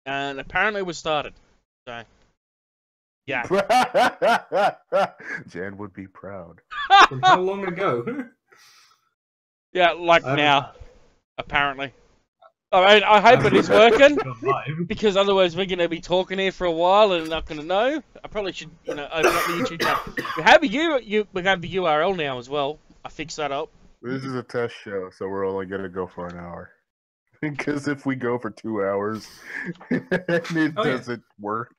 and apparently we started. So, yeah. Jan would be proud. From how long ago? Yeah, like now, apparently. I mean, I hope it is working, because otherwise we're going to be talking here for a while and not going to know. I probably should, open up the YouTube channel. We have the URL now as well. I fixed that up. This is a test show, so we're only going to go for an hour. Because if we go for 2 hours and it doesn't work,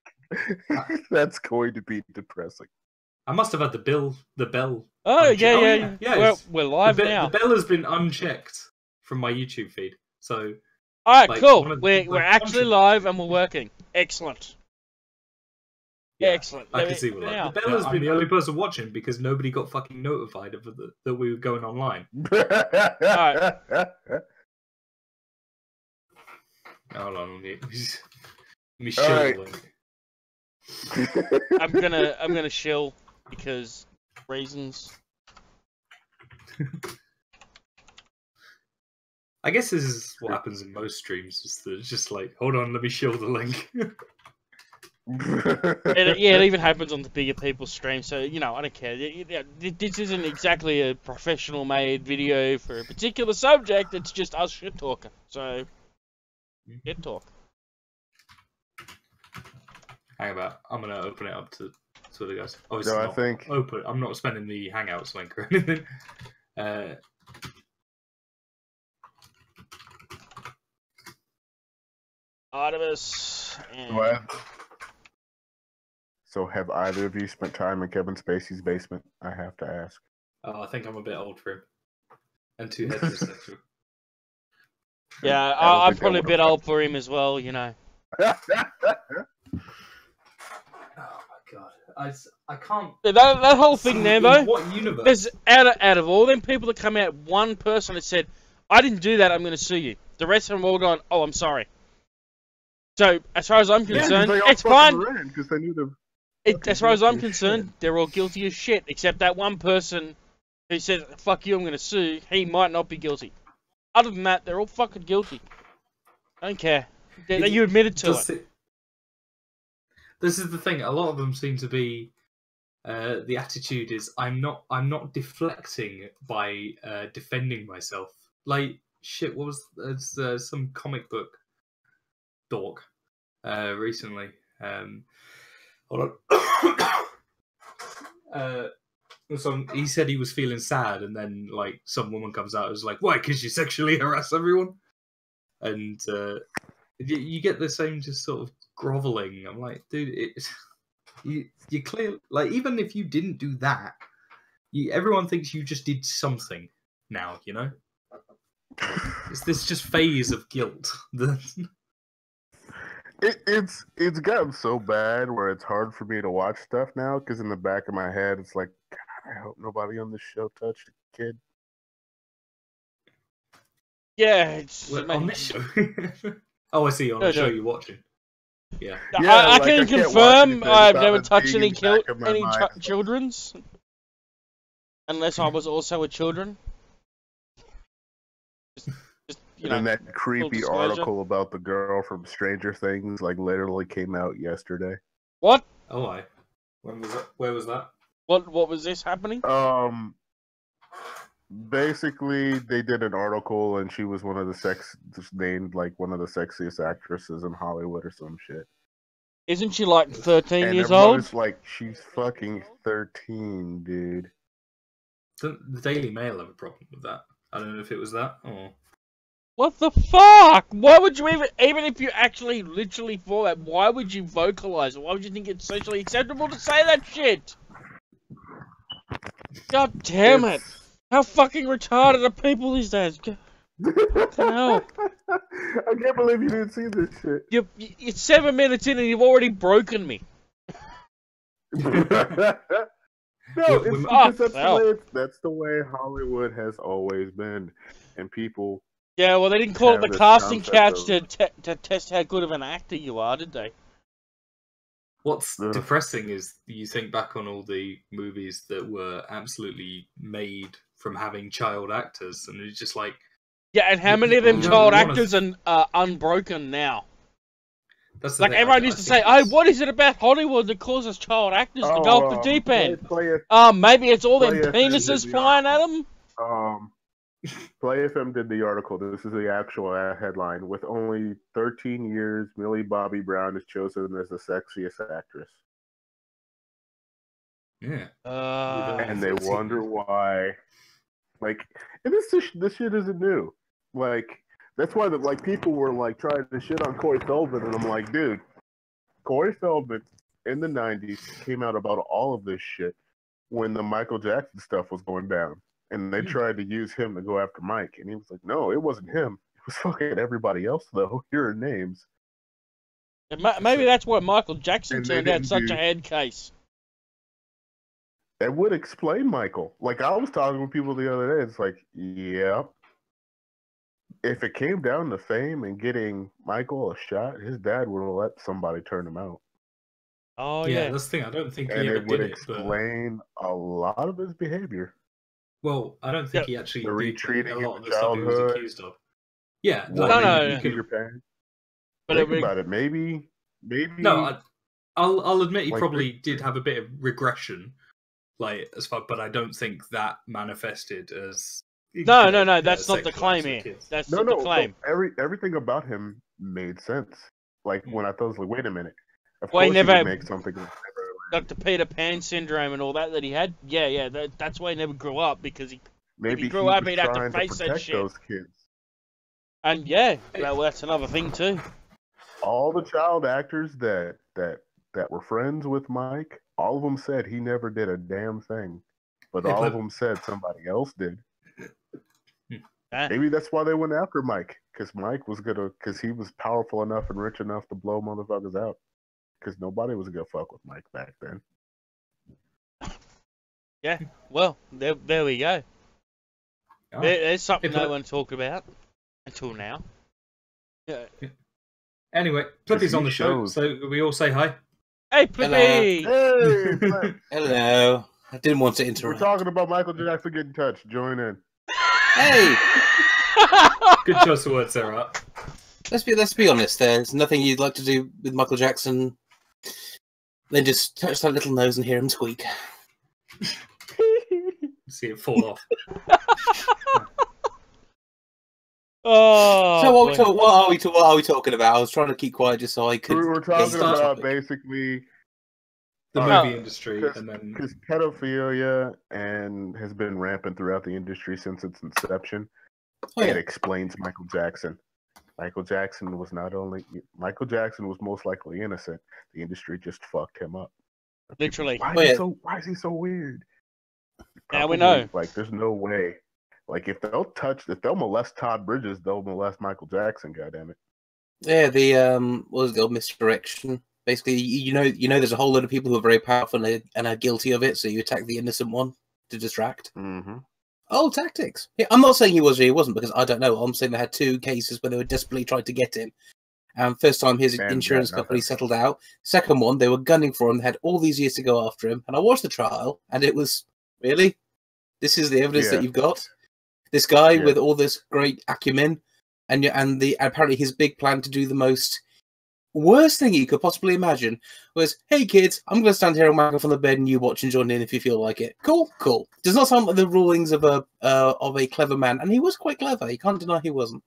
that's going to be depressing. I must have had the bell. Oh, yeah. We're live now. The bell has been unchecked from my YouTube feed, so... Alright, cool. We're actually live and we're working. Excellent. Yeah, excellent. I can see what that. The bell has been the only person watching because nobody got fucking notified of that we were going online. Alright. Hold on, let me shill. I'm gonna shill because reasons. I guess this is what happens in most streams. It's just like, hold on, let me shill the link. It even happens on the bigger people's streams, so, I don't care. This isn't exactly a professional-made video for a particular subject, it's just us shit-talking, so... Shit talk. Hang about, I'm gonna open it up to the guys. Obviously, I think... I'm not spending the Hangouts link or anything. Artivous and... What? So have either of you spent time in Kevin Spacey's basement? I have to ask. Oh, I think I'm a bit old for him. And too heterosexual. Yeah, I'm probably a bit old for him as well, Oh my god. I can't... That whole thing there, though, what universe? there's out of all them people that come out, one person that said, I didn't do that, I'm going to sue you. The rest of them all gone, oh, I'm sorry. So, as far as I'm concerned, it's fine. They knew As far as I'm concerned, they're all guilty as shit, except that one person who said, fuck you, I'm going to sue, he might not be guilty. Other than that, they're all fucking guilty. I don't care. You admitted to it. This is the thing. A lot of them seem to be. The attitude is, I'm not deflecting by defending myself. Like shit. What was some comic book dork recently? Hold on. So he said he was feeling sad, and then like some woman comes out and is like, "Why? Because you sexually harass everyone?" And you get the same just sort of groveling. I'm like, dude, you clear, like, even if you didn't do that, everyone thinks you just did something. Now, it's this just phase of guilt. It's gotten so bad where it's hard for me to watch stuff now because in the back of my head it's like, God, I hope nobody on this show touched a kid. Yeah, it's on this show. Oh, I see. On the show you're watching. Yeah. I can confirm I've never touched any children's, unless I was also a children. And that creepy article about the girl from Stranger Things, like, literally came out yesterday. What? Oh, when was that? Where was that? What was this happening? Basically, they did an article, and she was named like one of the sexiest actresses in Hollywood or some shit. Isn't she like 13 years old? It's like, she's fucking 13, dude. The Daily Mail have a problem with that. I don't know if it was that or... What the fuck? Why would you even if you actually literally for that, why would you vocalize it? Why would you think it's socially acceptable to say that shit? God damn it. How fucking retarded are people these days? Hell. I can't believe you didn't see this shit. It's 7 minutes in and you've already broken me. No, it's because that's the way Hollywood has always been, and people. Yeah, well, they didn't call it the casting couch to test how good of an actor you are, did they? What's depressing is you think back on all the movies that were absolutely made from having child actors, and it's just like... Yeah, and how many of them child actors are unbroken now? That's the Like thing. everyone used to say, "Oh, what is it about Hollywood that causes child actors to go off the deep end?" Maybe it's all them penises flying at them. Play FM did the article. This is the actual headline. With only 13 years, Millie Bobby Brown is chosen as the sexiest actress. Yeah. And they wonder why. Like, and this shit isn't new. Like, that's why people were like trying to shit on Corey Feldman, and I'm like, dude, Corey Feldman in the 90s came out about all of this shit when the Michael Jackson stuff was going down. And they tried to use him to go after Mike. And he was like, no, it wasn't him. It was fucking everybody else, though. Here are names. Maybe that's why Michael Jackson turned out such a head case. That would explain Michael. Like, I was talking with people the other day. It's like, yeah. If it came down to fame and getting Michael a shot, his dad would have let somebody turn him out. Oh, yeah. That's the thing. I don't think he and ever it would did explain a lot of his behavior. Well, I don't think he actually did retreating a lot of the childhood. stuff he was accused of. Yeah, no. But think about it. Maybe. No, I'll admit he probably did have a bit of regression, like as far, but I don't think that manifested as. No. That's not the claim here. That's not the claim. No, everything about him made sense. Like when I thought, I was like, wait a minute. Of course, he never make something. Dr. Peter Pan syndrome and all that he had. Yeah. That's why he never grew up, because if he grew up, he'd have to face that shit. Those kids. And well, that's another thing too. All the child actors that were friends with Mike, all of them said he never did a damn thing, but all of them said somebody else did. Maybe that's why they went after Mike, because he was powerful enough and rich enough to blow motherfuckers out. Because nobody was gonna fuck with Mike back then. Yeah, well, there we go. Oh. There's something no one talked about until now. Yeah. Anyway, Plippy's on the show, so we all say hi. Hey, Plippy! Hey! Hello. I didn't want to interrupt. We're talking about Michael Jackson getting touched. Join in. Hey! Good choice of words there, Art. Let's be honest. There's nothing you'd like to do with Michael Jackson than just touch that little nose and hear him squeak. See it fall off. So what are we talking about? I was trying to keep quiet just so I could. We're talking about basically the movie industry, and then because pedophilia has been rampant throughout the industry since its inception. It explains Michael Jackson. Michael Jackson was most likely innocent. The industry just fucked him up. Literally. Why is he so weird? Now we know. Like, there's no way. Like, if they'll molest Todd Bridges, they'll molest Michael Jackson. Goddammit. Yeah, what was it called? Misdirection. Basically, you know, there's a whole lot of people who are very powerful and are guilty of it, so you attack the innocent one to distract. Mm-hmm. Old tactics. Yeah, I'm not saying he was or he wasn't, because I don't know. I'm saying they had 2 cases where they were desperately trying to get him. First time his insurance company settled out. Second one, they were gunning for him. They had all these years to go after him. And I watched the trial, and it was, really? This is the evidence that you've got? This guy with all this great acumen, and apparently his big plan to do the most worst thing you could possibly imagine was, hey kids, I'm going to stand here and whack off on the bed and you watch and join in if you feel like it. Cool. Does not sound like the rulings of a clever man, and he was quite clever. You can't deny he wasn't.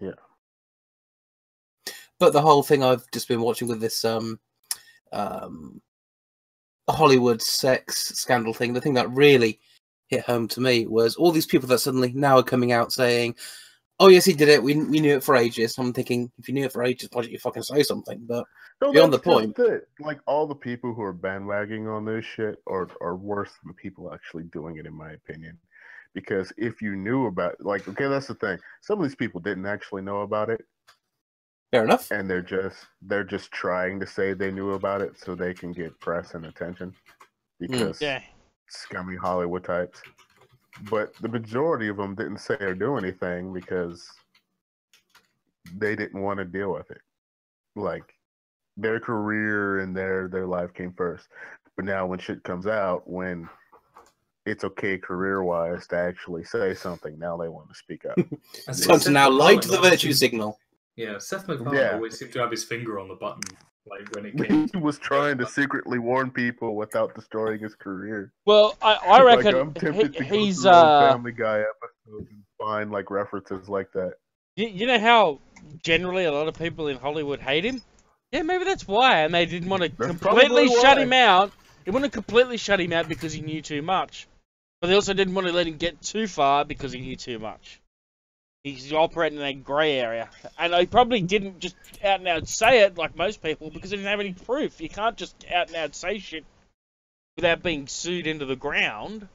Yeah. But the whole thing I've just been watching with this Hollywood sex scandal thing, the thing that really hit home to me was all these people that suddenly now are coming out saying, oh yes, he did it. We knew it for ages. I'm thinking, if you knew it for ages, why didn't you fucking say something? But beyond the point, like all the people who are bandwagging on this shit are worse than the people actually doing it, in my opinion. Because if you knew about, okay, that's the thing. Some of these people didn't actually know about it. Fair enough. And they're just trying to say they knew about it so they can get press and attention. Because scummy Hollywood types. But the majority of them didn't say or do anything because they didn't want to deal with it. Like, their career and their life came first. But now when shit comes out, when it's okay career-wise to actually say something, now they want to speak up. It's time to now light the virtue signal. Yeah, Seth MacFarlane Yeah. always seemed to have his finger on the button, like when it came. He was trying to secretly warn people without destroying his career. Well, I reckon I'm tempted to go he's through old Family Guy episodes and find like references like that. You know how generally a lot of people in Hollywood hate him? Yeah, maybe that's why, and they didn't want to completely shut him out. They wouldn't completely shut him out because he knew too much. But they also didn't want to let him get too far because he knew too much. He's operating in a grey area. And he probably didn't just out and out say it like most people because he didn't have any proof. You can't just out and out say shit without being sued into the ground.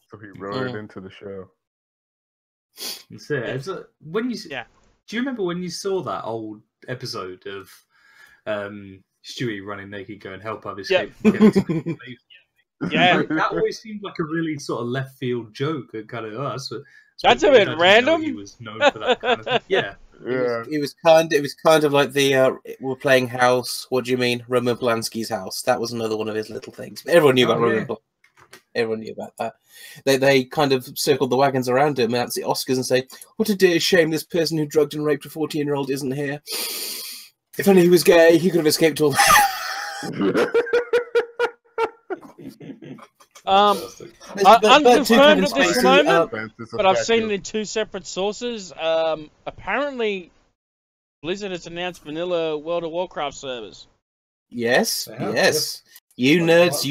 So he wrote it into the show. That's it. It's when you Yeah. Do you remember when you saw that old episode of Stewie running naked, going help I've escaped? Yeah. That always seemed like a really sort of left field joke. And kind of That's a bit random. He was known for that kind of thing. Yeah. Yeah. It was kind of like the we're playing house. What do you mean, Roman Polanski's house? That was another one of his little things. But everyone knew about Roman Polanski. Everyone knew about that. They kind of circled the wagons around him at the Oscars and say, "What a dear shame this person who drugged and raped a 14-year-old isn't here. If only he was gay, he could have escaped all that." Unconfirmed at this moment, but I've seen it in two separate sources. Apparently, Blizzard has announced vanilla World of Warcraft servers. Yes, yes. You nerds,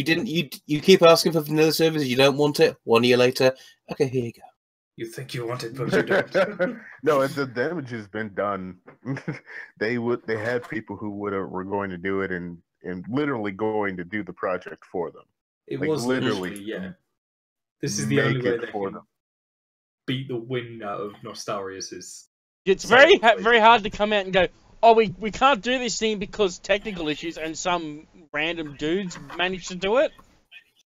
you keep asking for vanilla servers, you don't want it. 1 year later, okay, here you go. You think you want it, but you don't. No, the damage has been done. They had people who were going to do it and literally going to do the project for them. It like, was literally, yeah. This is the only way they can beat the wind out of Nostarius's. It's very hard to come out and go, oh, we can't do this thing because technical issues, and some random dudes managed to do it.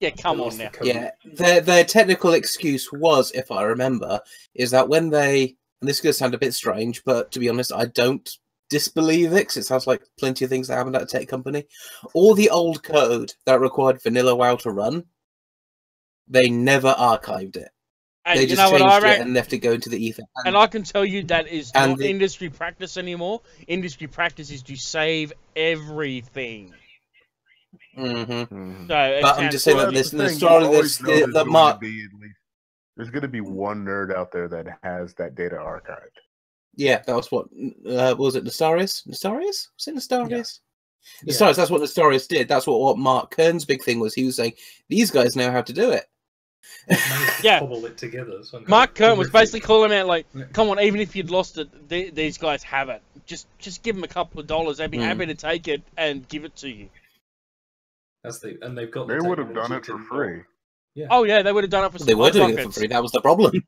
Yeah, come on now. Yeah, their technical excuse was, if I remember, is that when they, and this is going to sound a bit strange, but to be honest, I don't disbelieve it, because it sounds like plenty of things that happened at a tech company. All the old code that required vanilla WoW to run, they never archived it. And they just changed it and left it go into the ether. And I can tell you that is not industry practice anymore. Industry practice is to save everything. Mm-hmm. So, but I'm just saying that there's going to be one nerd out there that has that data archived. Yeah, that was what was it? Nestarius? Was it Nestarius? Yeah. Nestarius. That's what Nestarius did. That's what Mark Kern's big thing was. He was saying these guys know how to do it. Yeah, cobble it together. Mark Kern was basically calling out like, "Come on, even if you'd lost it, these guys have it. Just give them a couple of dollars. They'd be happy to take it and give it to you." And they've got. They would have done it for free. Yeah. Oh yeah, they would have done it for. They were doing it for free. That was the problem.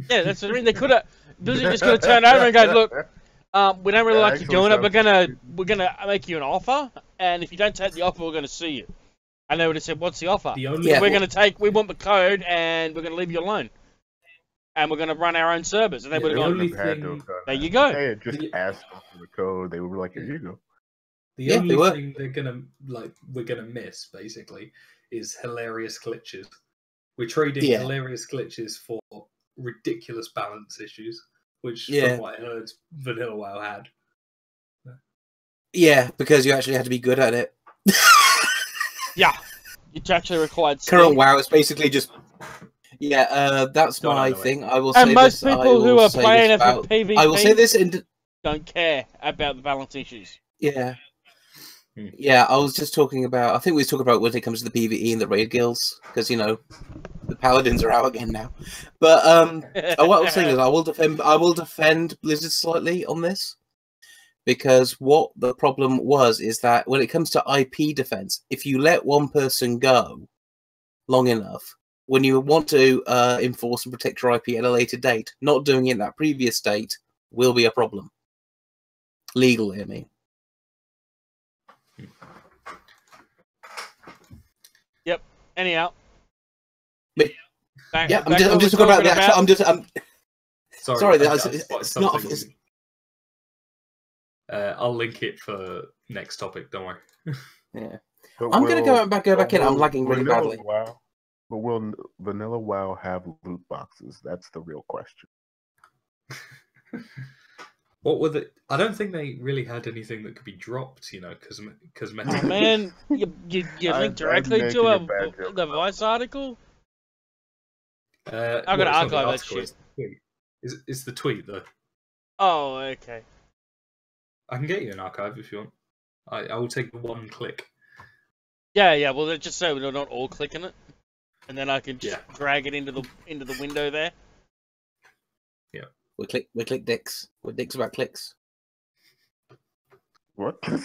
Yeah, that's what I mean. They could have. Blizzard just could have turned over and go, "Look, we don't really like you doing it. We're gonna make you an offer, and if you don't take the offer, we're gonna sue you." And they would have said, "What's the offer? We want the code, and we're gonna leave you alone, and we're gonna run our own servers." And they would have gone, "There you go." They had just asked for the code. They were like, "Here you go." The only thing we're gonna miss basically is hilarious glitches. We're trading hilarious glitches for ridiculous balance issues, which from what I heard, Vanilla WoW had. Yeah, because you actually had to be good at it. Yeah, it actually required. Current WoW is basically just. Yeah, that's my thing. I will say and most this, people who are playing it for PvP, I will say this don't care about the balance issues. Yeah. Yeah, I was just talking about. I think we was talking about when it comes to the PvE and the raid guilds, because the paladins are out again now. But what I was saying is, I will defend Blizzard slightly on this, because what the problem was is that when it comes to IP defense, if you let one person go long enough, when you want to enforce and protect your IP at a later date, not doing it in that previous state will be a problem. Legally, I mean. Yep. Anyhow. I'm just talking about the actual. Sorry. It's not. I'll link it for next topic. Don't worry. Yeah. I'm gonna go back in. I'm lagging really badly. But will Vanilla WoW have loot boxes? That's the real question. What were the? I don't think they really had anything that could be dropped. You know, cosmetic. Oh, man, you link directly to the Vice article. I'm gonna archive that shit. It's the tweet though. Oh, okay. I can get you an archive if you want. I will take one click. Yeah. Well, just so we're not all clicking it, and then I can just drag it into the window there. Yeah. We click dicks. We're dicks about clicks. What? Well,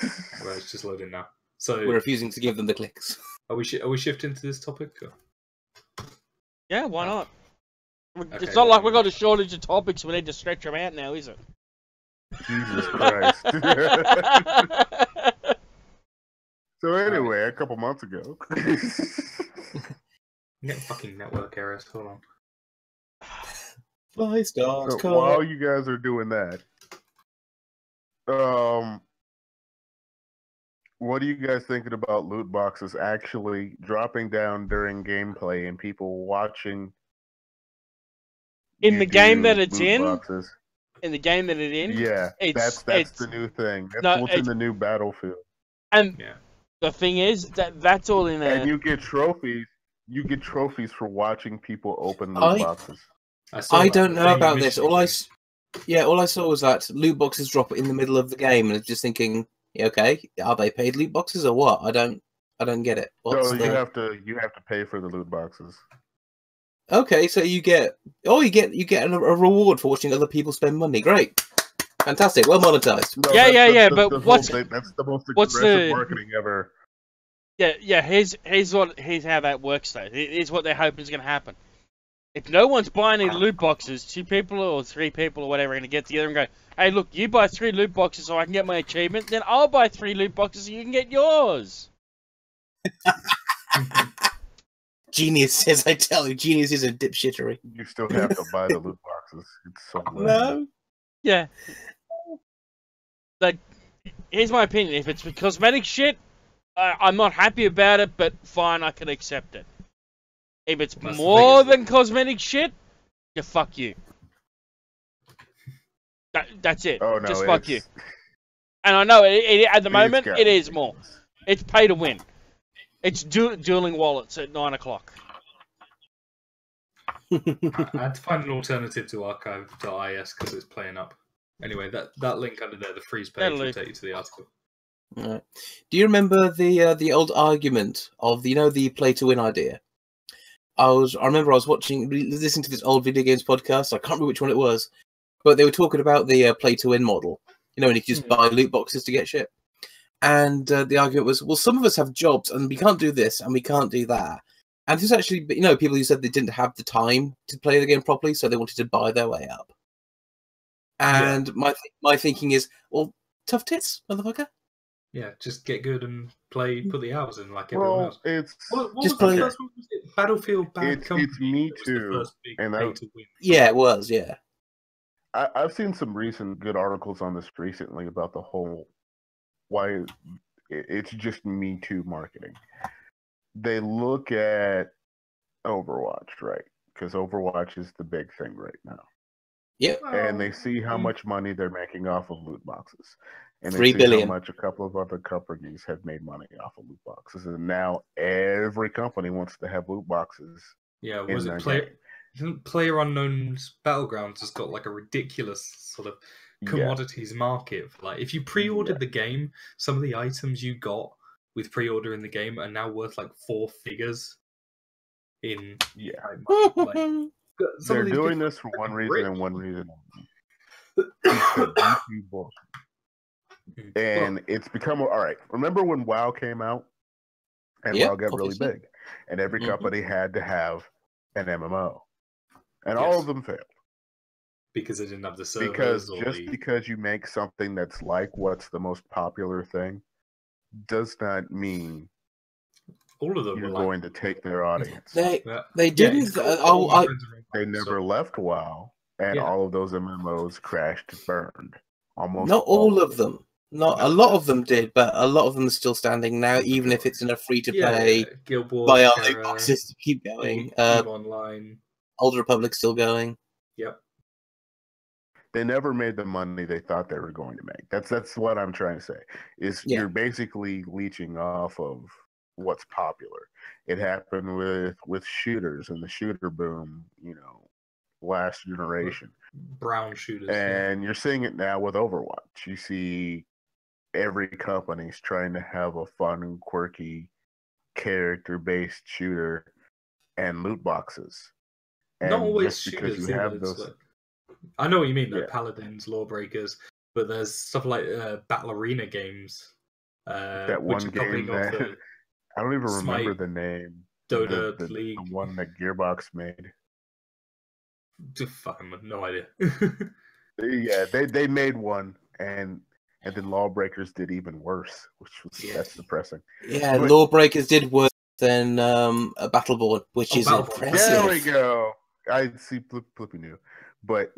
it's just loading now. So we're refusing to give them the clicks. Are we shifting to this topic? Or? Yeah, why not? Okay, it's not like we've got a shortage of topics. We need to stretch them out now, is it? Jesus Christ. So anyway, a couple months ago. Get fucking network errors. Hold on. Fly stars. So while you guys are doing that, what are you guys thinking about loot boxes actually dropping down during gameplay and people watching? In the game that it's in? Boxes? In the game that it's in? Yeah, that's the new thing. That's what's in the new Battlefield. And the thing is, that's all in there. And you get trophies. You get trophies for watching people open loot boxes. I don't know about this. All I saw was that loot boxes drop in the middle of the game, and I was just thinking, okay, are they paid loot boxes or what? I don't get it. You have to pay for the loot boxes. Okay, so you get a reward for watching other people spend money. Great, fantastic, well monetized. No, yeah. But that's the most aggressive marketing ever. Yeah. Here's how that works though. Here's what they're hoping is going to happen. If no one's buying any loot boxes, 2 people or 3 people or whatever are going to get together and go, hey, look, you buy 3 loot boxes so I can get my achievement, then I'll buy 3 loot boxes so you can get yours. Geniuses, I tell you, genius is a dipshittery. You still have to buy the loot boxes. It's so no. Yeah. Like, here's my opinion. If it's for cosmetic shit, I'm not happy about it, but fine, I can accept it. If it's more than cosmetic shit, fuck you. That's it. Oh, no, just fuck you. And I know at the moment it is more. It's pay to win. It's dueling wallets at 9 o'clock. I had to find an alternative to archive.is because it's playing up. Anyway, that link under there, the freeze page, will take you to the article. Right. Do you remember the old argument of the play to win idea? I remember I was listening to this old video games podcast. I can't remember which one it was, but they were talking about the play to win model. When you can just buy loot boxes to get shit. And the argument was, well, some of us have jobs and we can't do this and we can't do that. And there's actually, people who said they didn't have the time to play the game properly, so they wanted to buy their way up. And my thinking is, well, tough tits, motherfucker. Yeah, just get good and play, put the hours in like everyone else. What just play. Battlefield Bad Company. It's Me Too. Yeah, it was, yeah. I've seen some recent good articles on this recently about the whole why it's just Me Too marketing. They look at Overwatch, right? Because Overwatch is the big thing right now. Yep. And they see how much money they're making off of loot boxes. And they 3 see billion. how much a couple of other companies have made money off of loot boxes. And now every company wants to have loot boxes. Yeah, was it PlayerUnknown's Battlegrounds has got like a ridiculous sort of commodities market. Like if you pre-ordered the game, some of the items you got with pre-ordering the game are now worth like 4 figures. In they're doing this for one reason and one reason only. And it's become all right. Remember when WoW came out and WoW got really big, and every company had to have an MMO, and all of them failed because they didn't have the servers. Because you make something that's like what's the most popular thing does not mean all of them you're going to take their audience. They didn't. They never left WoW, and all of those MMOs crashed and burned. Almost not all of them. Not a lot of them did, but a lot of them are still standing now, even if it's in a free-to-play. Guild Wars, buy our loot boxes to keep going. Online. Old Republic's still going. Yep. they never made the money they thought they were going to make. That's what I'm trying to say. Is you're basically leeching off of what's popular. It happened with shooters and the shooter boom, last generation. Brown shooters. And you're seeing it now with Overwatch. You see every company's trying to have a fun, quirky, character-based shooter and loot boxes. And not always just because shooters. you have those... I know what you mean, though. Paladins, Lawbreakers, but there's stuff like Battle Arena games. That one game that... I don't even remember the name. Dota League. The one that Gearbox made. Fucking no idea. Yeah, they made one, and then Lawbreakers did even worse, which was that's depressing. Yeah, but Lawbreakers did worse than Battleborn, which is impressive. There we go. I see Plippy knew, but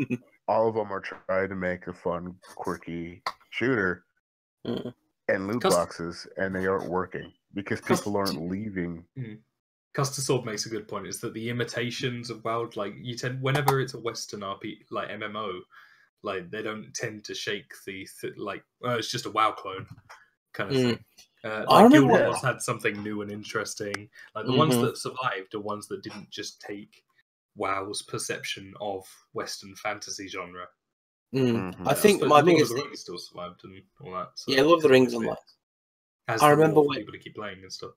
all of them are trying to make a fun, quirky shooter and loot boxes, and they aren't working because people aren't leaving. Custer makes a good point. Is that the imitations of WoW, like whenever it's a Western RP like MMO, like they don't tend to shake it's just a WoW clone kind of thing. Like Guild Wars had something new and interesting. Like the ones that survived are ones that didn't just take WoW's perception of Western fantasy genre. I think my biggest Lord of the Rings still survived and all that. So Lord of the Rings and that. I remember when people to keep playing and stuff.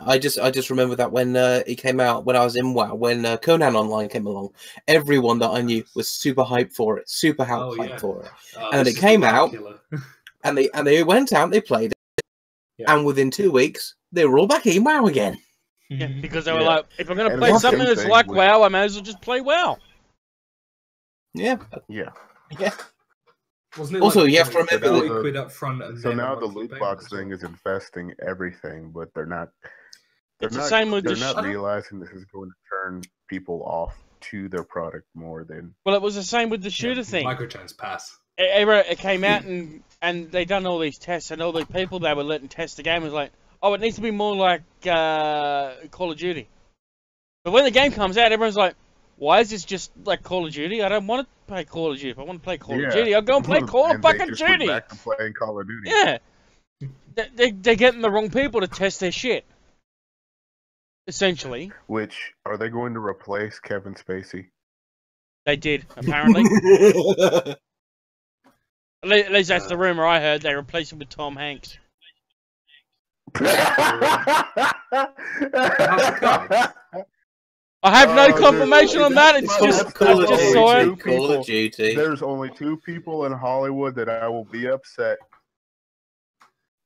I just remember that when it came out, when I was in WoW, when Conan Online came along, everyone that I knew was super hyped for it, hyped for it. And then it came out, and they went out, they played it, and within 2 weeks, they were all back in WoW again. Yeah, because they were like, if I'm going to play something that's like WoW, I may as well just play WoW. Yeah. Wasn't it also, like, you have to remember quid up front. And so now the loot box thing is infesting everything, but they're not. They're not realizing this is going to turn people off to their product more than. Well, it was the same with the shooter thing. Microtrans pass. It came out and they done all these tests, and all the people they were letting test the game was like, oh, it needs to be more like Call of Duty. But when the game comes out, everyone's like, why is this just like Call of Duty? I don't want to play Call of Duty. If I want to play Call of Duty, I'll go and play Call of fucking Duty. Back to playing Call of Duty. Yeah. They're getting the wrong people to test their shit. Essentially. Which, are they going to replace Kevin Spacey? They did, apparently. At least that's the rumor I heard. They replaced him with Tom Hanks. I have no confirmation on that. It's just Call of Duty. There's only two people in Hollywood that I will be upset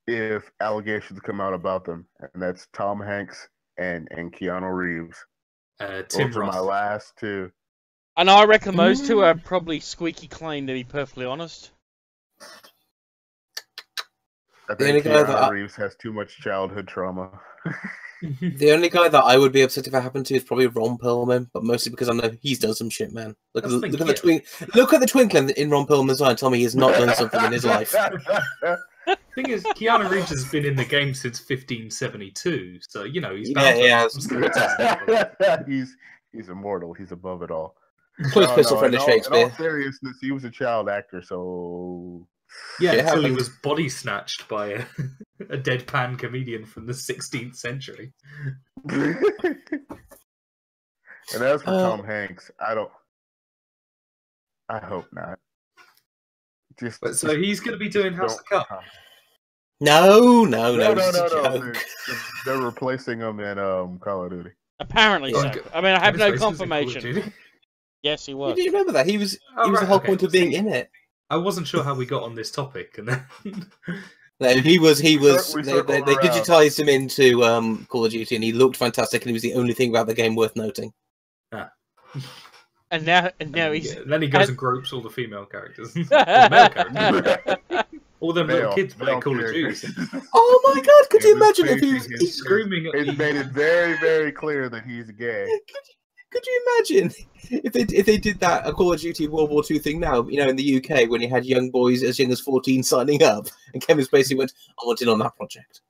if allegations come out about them, and that's Tom Hanks and Keanu Reeves. Tim Roth are my last two. And I reckon those two are probably squeaky clean, to be perfectly honest. I think Keanu Reeves has too much childhood trauma. The only guy that I would be upset if it happened to is probably Ron Perlman, but mostly because I know he's done some shit, man. Look at the twinkle in Ron Perlman's eye and tell me he's not done something in his life. The thing is, Keanu Reeves has been in the game since 1572, so you know he's he's immortal. He's above it all. Close pistol friend of Shakespeare. In all seriousness, he was a child actor, so yeah, until he was body snatched by a deadpan comedian from the 16th century. And as for Tom Hanks, I hope not. So he's going to be doing House of Cards. No. They're replacing him in Call of Duty. Apparently so. I mean, I have no confirmation. Yes, he was. Did you remember that? He was the whole point of being in it. I wasn't sure how we got on this topic, and then no, he was. They digitized him into Call of Duty, and he looked fantastic, and he was the only thing about the game worth noting. And now he's. Then he goes and gropes all the female characters, all the male characters. All them little kids playing Call of Duty. Oh my God! Could you imagine if he was screaming? It's made it very, very clear that he's gay. Could you imagine if they did that a Call of Duty World War II thing now? You know, in the UK, when you had young boys as young as 14 signing up, and Kevin Spacey went, "I want in on that project."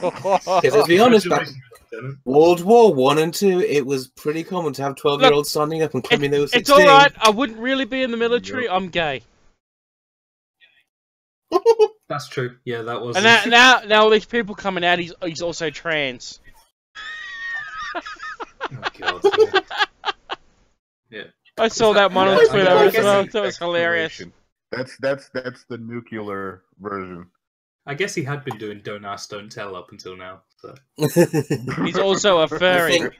Because let's be honest, back World War One and Two, it was pretty common to have 12-year-olds standing up and claiming they were 16. It's all right. I wouldn't really be in the military. I'm gay. That's true. Yeah, that was. And now all these people coming out, he's also trans. Oh God. Yeah. I saw that one on Twitter as well. That was hilarious. That's the nuclear version. I guess he had been doing Don't Ask, Don't Tell up until now. So. He's also a furry.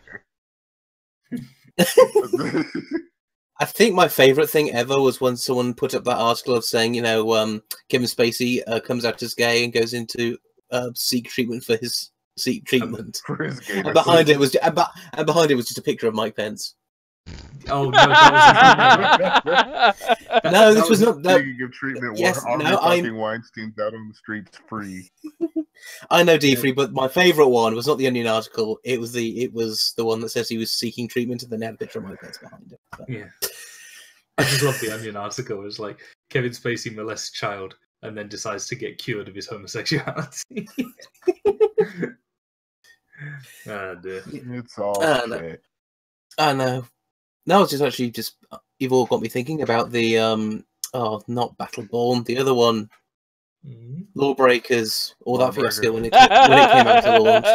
I think my favourite thing ever was when someone put up that article of saying, Kevin Spacey comes out as gay and goes into seek treatment for his seek treatment. And behind it was just a picture of Mike Pence. Oh no! That was no, this was not. Speaking of treatment, yes, fucking Weinstein's out on the streets free. I know Deefry, but my favourite one was not the Onion article. It was the one that says he was seeking treatment, and then had a picture of Mike Pence behind it. But... Yeah, I just love the Onion article. It was like Kevin Spacey molests child and then decides to get cured of his homosexuality. Oh dear. It's all shit. I know. No, it's actually you've all got me thinking about the not Battleborn, the other one, Lawbreakers, all that fiasco when it came out to launch.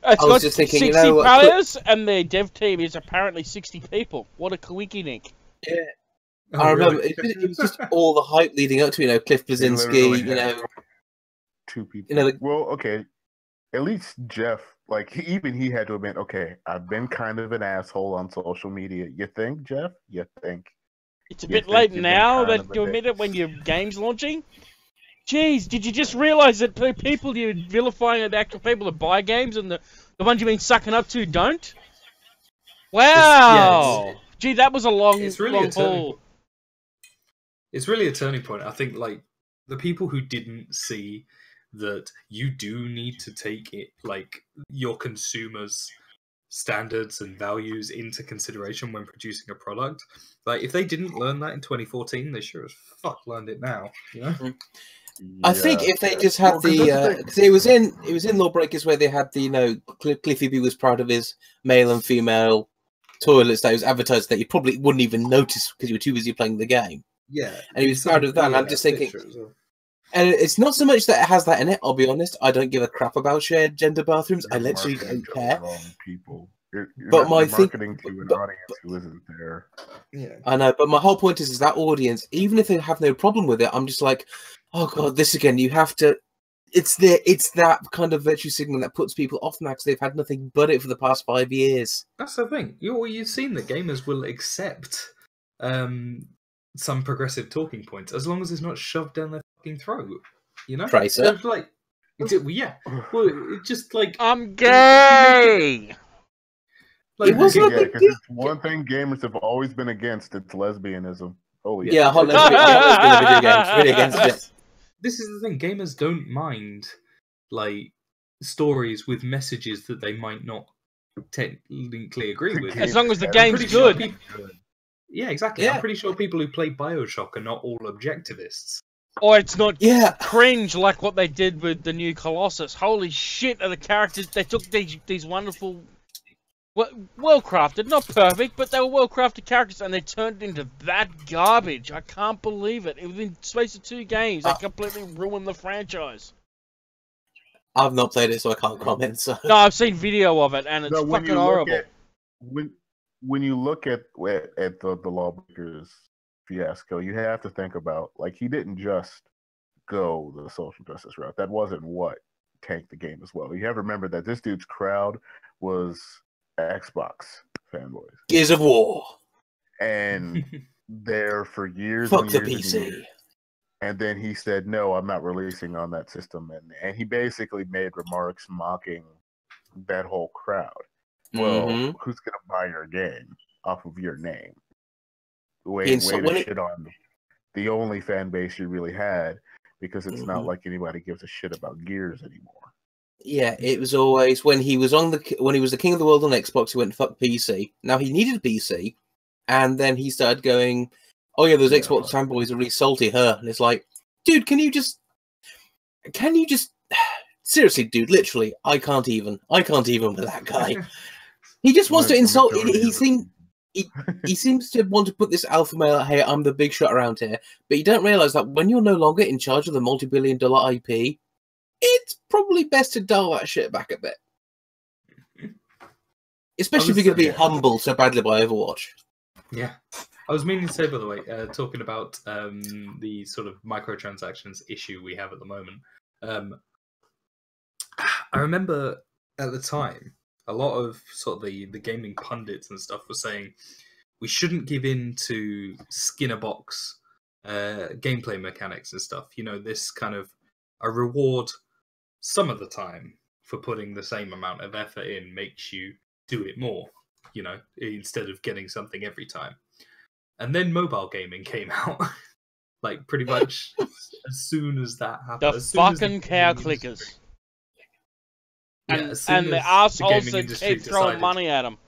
I was just thinking, 60 players and their dev team is apparently 60 people. What a coinky-nink. Yeah, I remember it was just all the hype leading up to Cliff Blazinski, 2 people. Well, okay, at least Jeff. Like, even he had to admit, okay, I've been kind of an asshole on social media. You think, Jeff? You think? It's a bit late now that you admit it when your game's launching? Jeez, did you just realise that the people you're vilifying are the actual people that buy games and the ones you've been sucking up to don't? Wow! Gee, that was a long haul. It's really a turning point. I think, like, the people who didn't see that you do need to take it, like, your consumers' standards and values into consideration when producing a product. Like, if they didn't learn that in 2014, they sure as fuck learned it now. I think if they just had because it was in Lawbreakers where they had the Cliffy B was proud of his male and female toilets that was advertised that you probably wouldn't even notice because you were too busy playing the game. Yeah, and he was proud of that. And I'm just thinking. And it's not so much that it has that in it, I'll be honest. I don't give a crap about shared gender bathrooms. I literally don't care. You're but my marketing to an audience who isn't there. Yeah, I know, but my whole point is that audience, even if they have no problem with it, I'm just like, oh god, this again. You have to. It's that kind of virtue signaling that puts people off now because they've had nothing but it for the past 5 years. That's the thing. You've seen that gamers will accept some progressive talking points as long as it's not shoved down their fucking throat. Tracer. Like, yeah. Well, it's just like I'm gay. Like, it wasn't because it's one thing gamers have always been against. It's lesbianism. Holy yeah, hot lesbian. Video games. Really against it. This is the thing. Gamers don't mind like stories with messages that they might not technically agree with, as long as the game's good. Yeah, exactly. Yeah. I'm pretty sure people who play BioShock are not all objectivists. Or it's not cringe like what they did with the new Colossus. Holy shit, are the characters... They took these wonderful... well-crafted, not perfect, but they were well-crafted characters, and they turned it into that garbage. I can't believe it. Within the space of 2 games, they completely ruined the franchise. I've not played it, so I can't comment. So. No, I've seen video of it, and it's fucking horrible. When you look at the Lawbreakers fiasco, you have to think about, like, he didn't just go the social justice route. That wasn't what tanked the game as well. You have to remember that this dude's crowd was Xbox fanboys. Gears of War. And there for years. Fuck the PC. And then he said, no, I'm not releasing on that system. And he basically made remarks mocking that whole crowd. Well, who's going to buy your game off of your name? Way to shit on the only fan base you really had, because it's not like anybody gives a shit about Gears anymore. Yeah, it was always when he was the king of the world on Xbox, he went fuck PC. Now he needed a PC, and then he started going, oh yeah, those Xbox fanboys are really salty, huh? And it's like, dude, can you just seriously, dude, literally, I can't even with that guy. He just wants to insult. He seems to want to put this alpha male. Hey, I'm the big shot around here, but you don't realize that when you're no longer in charge of the multi-billion-dollar IP, it's probably best to dial that shit back a bit. Especially if you're going to be humbled so badly by Overwatch. Yeah. I was meaning to say, by the way, talking about the sort of microtransactions issue we have at the moment. I remember at the time, a lot of sort of the gaming pundits and stuff were saying we shouldn't give in to Skinner box gameplay mechanics and stuff. You know, this kind of a reward some of the time for putting the same amount of effort in makes you do it more, you know, instead of getting something every time. And then mobile gaming came out, like pretty much as soon as that happened. The fucking cow clickers. And the assholes that keep throwing money at them.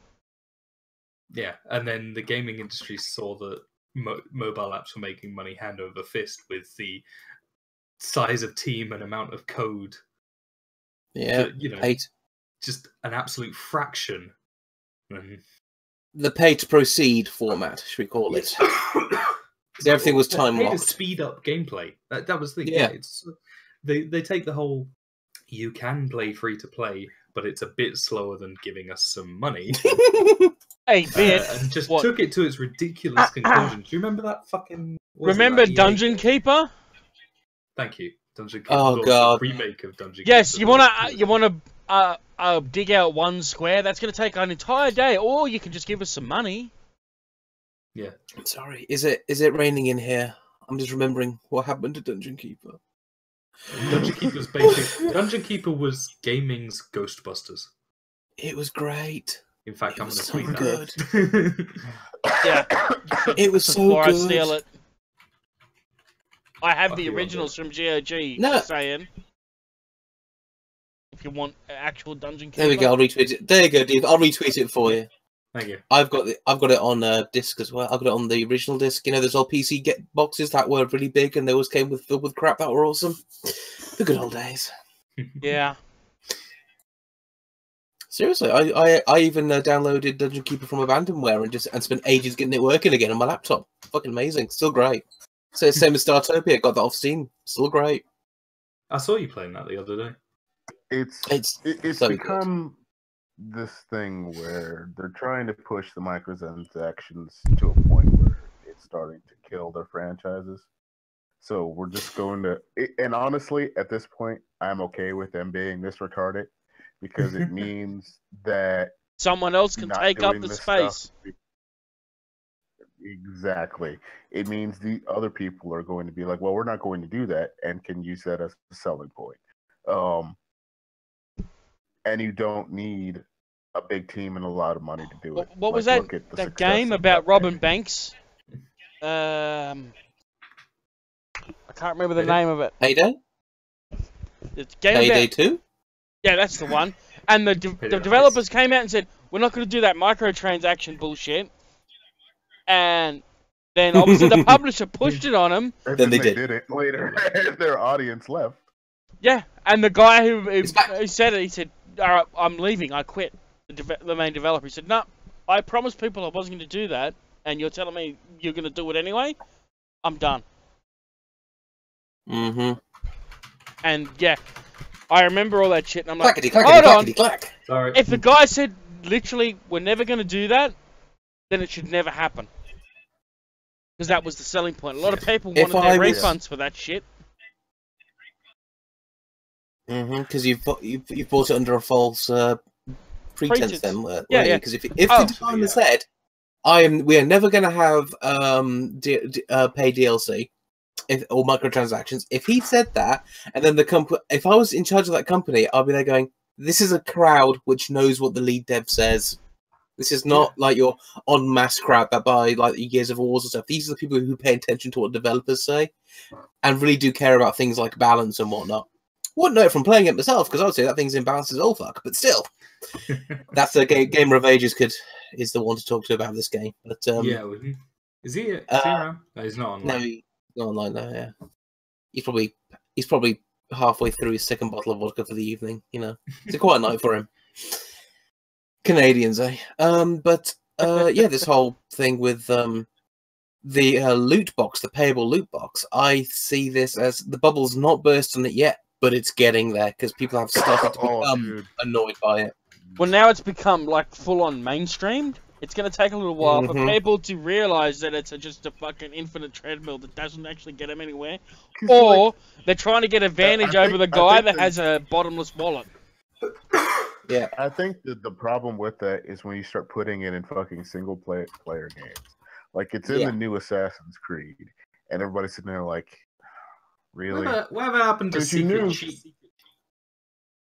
Yeah, and then the gaming industry saw that mobile apps were making money hand over fist with the size of team and amount of code. Yeah, that, you know, just an absolute fraction. The pay to proceed format, should we call it? Everything was time locked. To speed up gameplay. That was the thing. Yeah, it's they take the whole. You can play free to play, but it's a bit slower than giving us some money. Hey, and just took it to its ridiculous conclusion. Do you remember that fucking? Remember Dungeon Keeper? Thank you, Dungeon Keeper. Oh god, remake of Dungeon Keeper. Yes, you wanna dig out one square. That's gonna take an entire day, or you can just give us some money. Yeah. I'm sorry. Is it raining in here? I'm just remembering what happened to Dungeon Keeper. Dungeon Keeper was gaming's Ghostbusters. It was great. In fact, I'm going to tweet good. Yeah, it was so before good. I steal it. I have the originals from GOG. No. Saying, if you want actual Dungeon Keeper. There we go. I'll retweet it. There you go, Dave. I'll retweet it for you. Thank you. I've got it on disc as well. I've got it on the original disc. You know, there's all PC boxes that were really big and they always came filled with crap that were awesome. The good old days. Yeah. Seriously, I even downloaded Dungeon Keeper from Abandonware and spent ages getting it working again on my laptop. Fucking amazing. Still great. So same as Startopia. Got that off Steam. Still great. I saw you playing that the other day. It's so become this thing where they're trying to push the microtransactions to a point where it's starting to kill their franchises. So we're just going to, and honestly, at this point, I'm okay with them being this retarded because it means that someone else can take up the space. Exactly. It means the other people are going to be like, well, we're not going to do that, and can use that as a selling point. And you don't need a big team and a lot of money to do it. What was that game about Robin Banks? I can't remember the name of it. Payday? It's game Payday about... 2? Yeah, that's the one. And the developers came out and said, we're not going to do that microtransaction bullshit. And then obviously the publisher pushed it on them. Then they did it later. Their audience left. Yeah, and the guy who said it, he said, all right, I'm leaving, I quit. The main developer. He said, no, I promised people I wasn't going to do that, and you're telling me you're going to do it anyway? I'm done. Mm-hmm. And yeah, I remember all that shit, and I'm like, hold on. Sorry. If the guy said, literally, we're never going to do that, then it should never happen. Because that was the selling point. A lot of people wanted their refunds for that shit. Mm-hmm, because you've bought it under a false pretense then. Yeah. Because if the designer said, we are never going to have pay DLC or microtransactions, if he said that, and then if I was in charge of that company, I'd be there going, this is a crowd which knows what the lead dev says. This is not like your en masse crowd that buy like Gears of Wars and stuff. These are the people who pay attention to what developers say and really do care about things like balance and whatnot. Wouldn't know it from playing it myself because I would say that thing's imbalanced as all fuck. But still, that's the Gamer of Ages is the one to talk to about this game. But yeah, is he around? No, he's not online. No, he's not online now. Yeah, he's probably halfway through his second bottle of vodka for the evening. You know, it's a quiet night for him. Canadians, eh? But yeah, this whole thing with the loot box, the payable loot box, I see this as the bubble's not burst on it yet, but it's getting there because people have started to become annoyed by it. Well, now it's become like full-on mainstreamed. It's going to take a little while for people to realise that it's just a fucking infinite treadmill that doesn't actually get them anywhere. Or they're trying to get advantage over the guy that has a bottomless wallet. Yeah, I think that the problem with that is when you start putting it in fucking single player games. Like, it's in the new Assassin's Creed, and everybody's sitting there like, really? Whatever happened to secret cheat?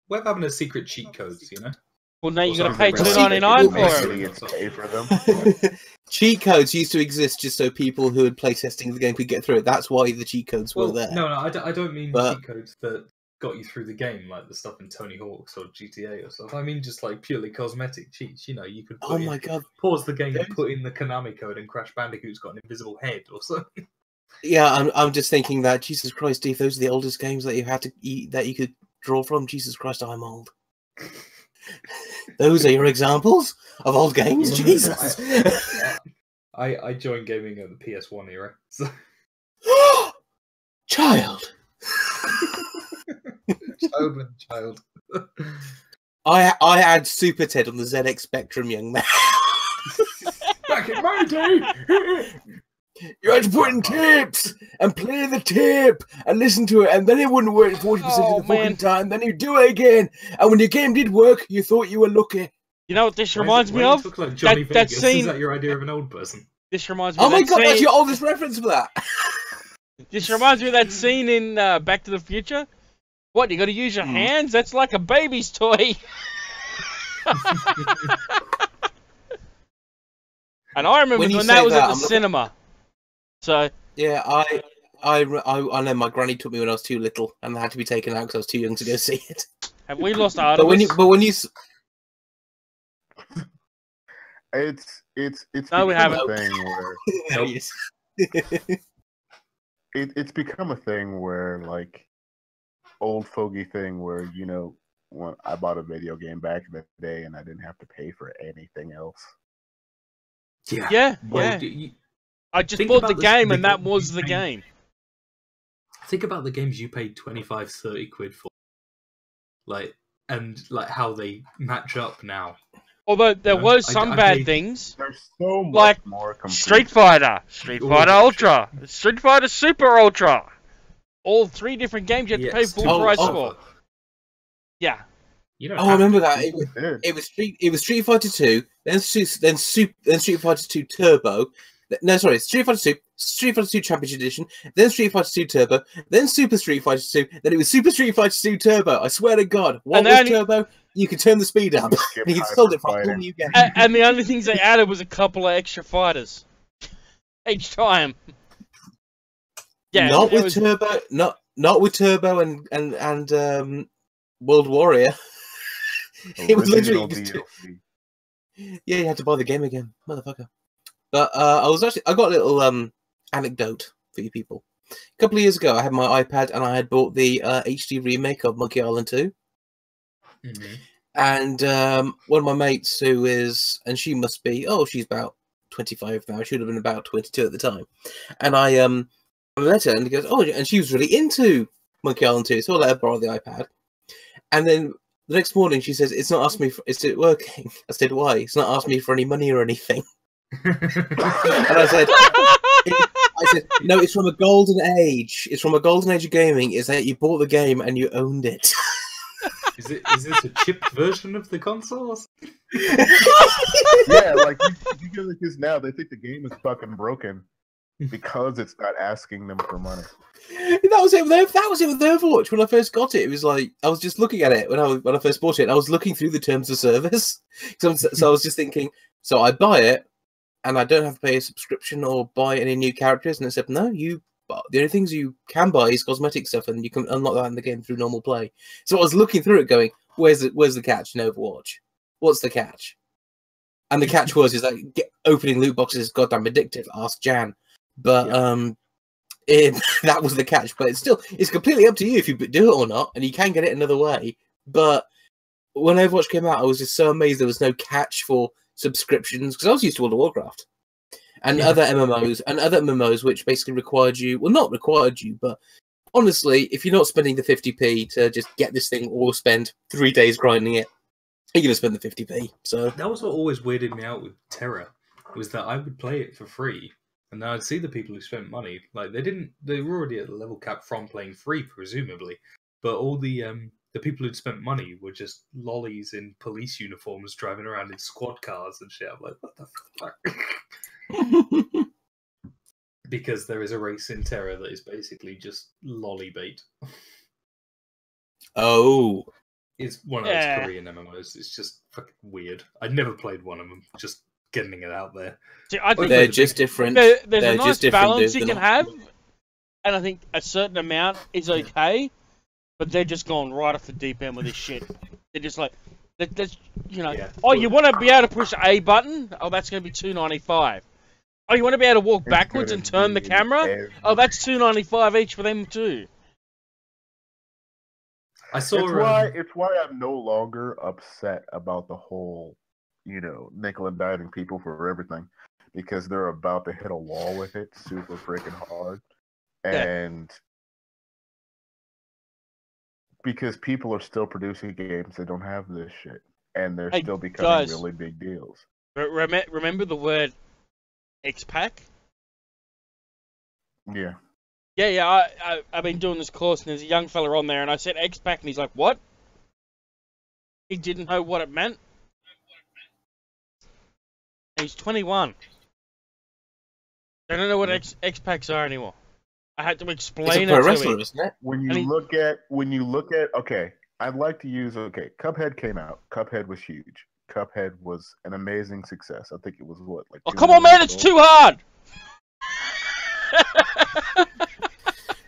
Whatever happened to secret cheat codes, you know? Well, now you got to pay $2.99 for them. Cheat codes used to exist just so people who had playtesting the game could get through it. That's why the cheat codes were there. No, I don't mean cheat codes that got you through the game, like the stuff in Tony Hawk's or GTA or stuff. I mean just like purely cosmetic cheats. You know, you could pause the game and put in the Konami code, and Crash Bandicoot's got an invisible head or something. Yeah, I'm just thinking that Jesus Christ, Steve, those are the oldest games that you had to eat that you could draw from. Jesus Christ, I'm old. Those are your examples of old games, Jesus. I joined gaming at the PS1 era. So. Child. Child. I had Super Ted on the ZX Spectrum, young man. Back in my day. You had to put in tapes and play the tape and listen to it, and then it wouldn't work 40% of the fucking time. Then you do it again, and when your game did work, you thought you were lucky. You know what this reminds me of? Like that scene. Is that your idea of an old person? This reminds me. Oh my god, that's your oldest reference for that. This reminds me of that scene in Back to the Future. What, you got to use your hands? That's like a baby's toy. And I remember when that was at the cinema. So yeah, I know my granny took me when I was too little, and I had to be taken out because I was too young to go see it. Have we lost Artivous? But when you it's no, we haven't. A thing where it's become a thing where like old fogey thing where, you know, when I bought a video game back in the day and I didn't have to pay for anything else. Yeah. I just bought the game and that was the game. Think about the games you paid 25, 30 quid for. And how they match up now. Although there was some bad things. There's so much like more complete. Street Fighter Ultra, Street Fighter Super Ultra. All 3 different games you had to pay full price for. Yeah. I remember that. It was Street Fighter 2, then Street Fighter 2 Turbo. No, sorry, Street Fighter 2 Championship Edition, then Street Fighter 2 Turbo, then Super Street Fighter 2, then it was Super Street Fighter 2 Turbo. I swear to God, what was Turbo? You could turn the speed up. And you sold it for a whole new game. And the only things they added was a couple of extra fighters each time. Yeah, not with Turbo, not with Turbo and World Warrior. It was literally just yeah, you had to buy the game again, motherfucker. But I got a little anecdote for you people. A couple of years ago, I had my iPad and I had bought the HD remake of Monkey Island 2. Mm-hmm. And one of my mates and she must be, she's about 25 now. She would have been about 22 at the time. And I met her and he goes, and she was really into Monkey Island 2, so I let her borrow the iPad. And then the next morning she says, "It's not asking me, is it working?" I said, "Why? It's not asking me for any money or anything." And I said, "No, it's from a golden age. It's from a golden age of gaming. Is that you bought the game and you owned it." Is this a chipped version of the console? Yeah, like because now they think the game is fucking broken because it's not asking them for money. That was it with Overwatch. When I first got it, it was like I was just looking at it when I first bought it. And I was looking through the terms of service, so I was just thinking. So I buy it, and I don't have to pay a subscription or buy any new characters. And it said, no, the only things you can buy is cosmetic stuff, and you can unlock that in the game through normal play. So I was looking through it, going, "Where's the catch in Overwatch? What's the catch?" And the catch was opening loot boxes is goddamn addictive. Ask Jan. But That was the catch. But it's completely up to you if you do it or not, and you can get it another way. But when Overwatch came out, I was just so amazed there was no catch for subscriptions, because I was used to World of Warcraft and other MMOs which basically required you, well, not required you, but honestly, if you're not spending the 50p to just get this thing or spend 3 days grinding it, you're going to spend the 50p. So that was what always weirded me out with Terra, was that I would play it for free, and then I'd see the people who spent money, like they were already at the level cap from playing free, presumably, but all the people who'd spent money were just lollies in police uniforms driving around in squad cars and shit. I'm like, what the fuck? Because there is a race in Terra that is basically just lolly bait. Oh. It's one of those Korean MMOs. It's just fucking weird. I'd never played one of them, just getting it out there. See, I think they're just different. There's they're a nice just balance you can have, and I think a certain amount is okay. But they're just going right off the deep end with this shit. They're just like, that's you want to be able to push A button? Oh, that's going to be $2.95. Oh, you want to be able to walk backwards and turn the camera? Oh, that's $2.95 each for them too. I saw. It's why I'm no longer upset about the whole, nickel and diming people for everything, because they're about to hit a wall with it super freaking hard, and. Because people are still producing games that don't have this shit, and they're still becoming really big deals. Remember the word X-Pack? Yeah. Yeah, I've been doing this course, and there's a young fella on there, and I said X-Pack, and he's like, what? He didn't know what it meant. And he's 21. I don't know what X-Packs are anymore. I had to explain it to him. Isn't it? When you look at, okay, I'd like to use, Cuphead came out. Cuphead was huge. Cuphead was an amazing success. I think it was what, like. Oh, come on, man! It's too hard.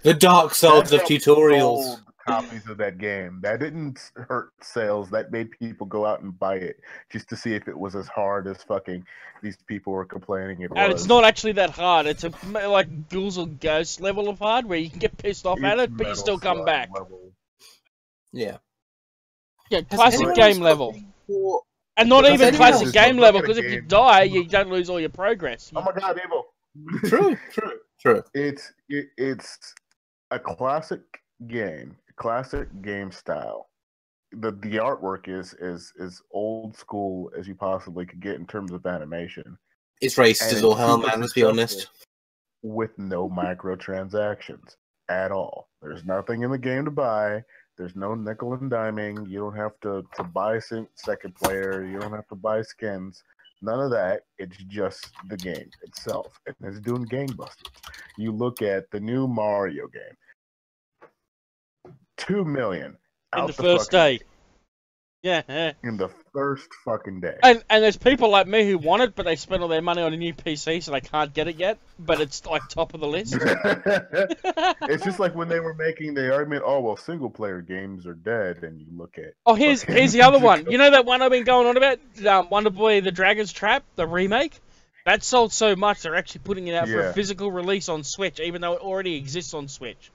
The Dark Souls of tutorials. Copies of that game. That didn't hurt sales. That made people go out and buy it just to see if it was as hard as fucking these people were complaining it was. And it's not actually that hard. It's a like Ghouls or Ghosts level of hard where you can get pissed off at it, but you still come back. Level. Yeah. Yeah, classic game level. And not even classic game level, because if you die, you don't lose all your progress. Oh my god, Evil. True. It's a classic game style. The artwork is old school as you possibly could get in terms of animation. It's racist as all hell, man, let's be honest. With no microtransactions at all. There's nothing in the game to buy. There's no nickel and diming. You don't have to buy second player. You don't have to buy skins. None of that. It's just the game itself. And it's doing gangbusters. You look at the new Mario game. 2 million in the first day. Yeah. In the first fucking day. And there's people like me who want it, but they spend all their money on a new PC, so they can't get it yet. But it's like top of the list. It's just like when they were making the argument, oh well, single player games are dead, and you look at. Oh, here's the other one. You know that one I've been going on about, Wonder Boy: The Dragon's Trap, the remake. That sold so much they're actually putting it out for a physical release on Switch, even though it already exists on Switch.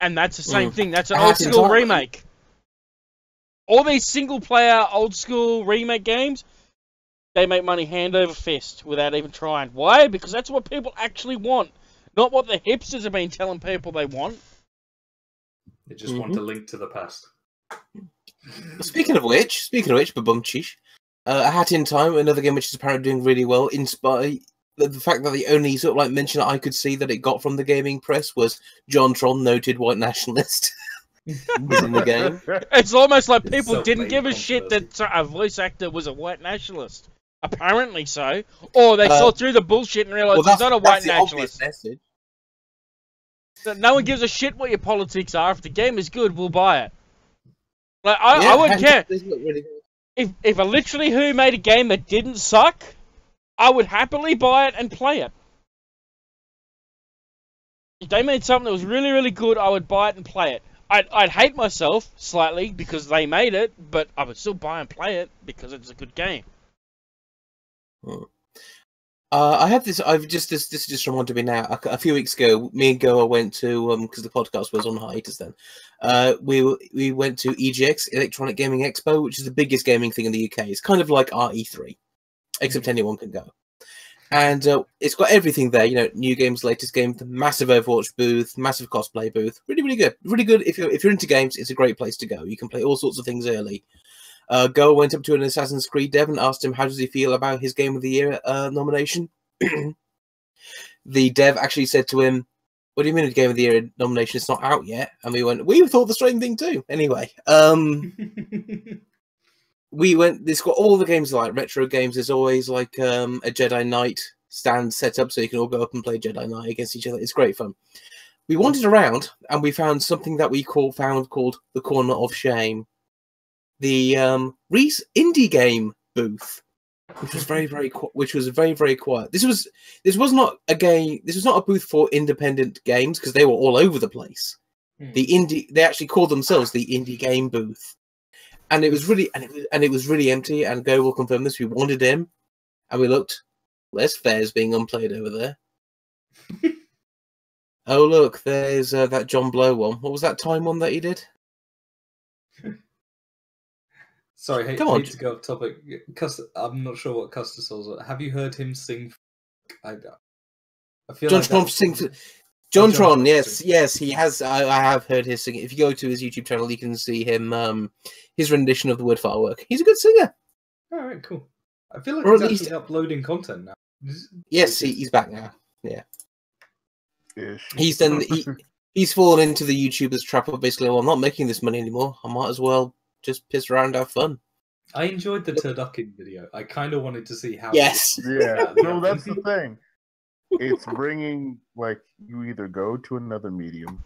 And that's the same thing. That's an old school remake. All these single-player, old-school remake games, they make money hand over fist without even trying. Why? Because that's what people actually want, not what the hipsters have been telling people they want. They just want to link to the past. Speaking of which, babumchish, A Hat in Time, another game which is apparently doing really well, in spite the fact that the only sort of like mention I could see that it got from the gaming press was John Tron, noted white nationalist. Was in the game. It's almost like people didn't give a shit that a voice actor was a white nationalist. Apparently so. Or they saw through the bullshit and realised he's not a white nationalist. No one gives a shit what your politics are. If the game is good, we'll buy it. Like I wouldn't care. If a Literally Who made a game that didn't suck, I would happily buy it and play it. If they made something that was really, really good, I would buy it and play it. I'd hate myself slightly because they made it, but I would still buy and play it because it's a good game. I have this. This just reminded me now. A few weeks ago, me and Goa went to because the podcast was on hiatus then. We went to EGX, Electronic Gaming Expo, which is the biggest gaming thing in the UK. It's kind of like our E3, except anyone can go. And it's got everything there. You know, new games, latest game, the massive Overwatch booth, massive cosplay booth. Really, really good. Really good. If you're into games, it's a great place to go. You can play all sorts of things early. Goa went up to an Assassin's Creed dev and asked him how does he feel about his Game of the Year nomination. The dev actually said to him, "What do you mean a Game of the Year nomination? It's not out yet." And we went, "We thought the same thing too." Anyway, we went. It's got all the games like retro games. There's always like a Jedi Knight stand set up so you can all go up and play Jedi Knight against each other. It's great fun. We wandered around and we found something that we found called the Corner of Shame. The Reese indie game booth, which was very very quiet. This was not a game. This was not a booth for independent games because they were all over the place. They actually called themselves the indie game booth, and it was really empty. And Go will confirm this. We wandered in, and we looked. There's Fairs being unplayed over there. Oh look, there's that John Blow one. What was that time one that he did? Sorry, hate to go off topic. I'm not sure what Custer Souls are. Have you heard him sing? I feel John like Tron sing. John Tron, yes, he has. I have heard his singing. If you go to his YouTube channel, you can see him. His rendition of the word firework. He's a good singer. All right, cool. I feel like he's actually uploading content now. Yes, he's back now. Yeah. Ish. He's fallen into the YouTubers trap of basically, well, I'm not making this money anymore. I might as well just piss around and have fun. I enjoyed the turducken video. I kind of wanted to see how. Yes. Yeah. No, that's the thing. It's bringing like you either go to another medium,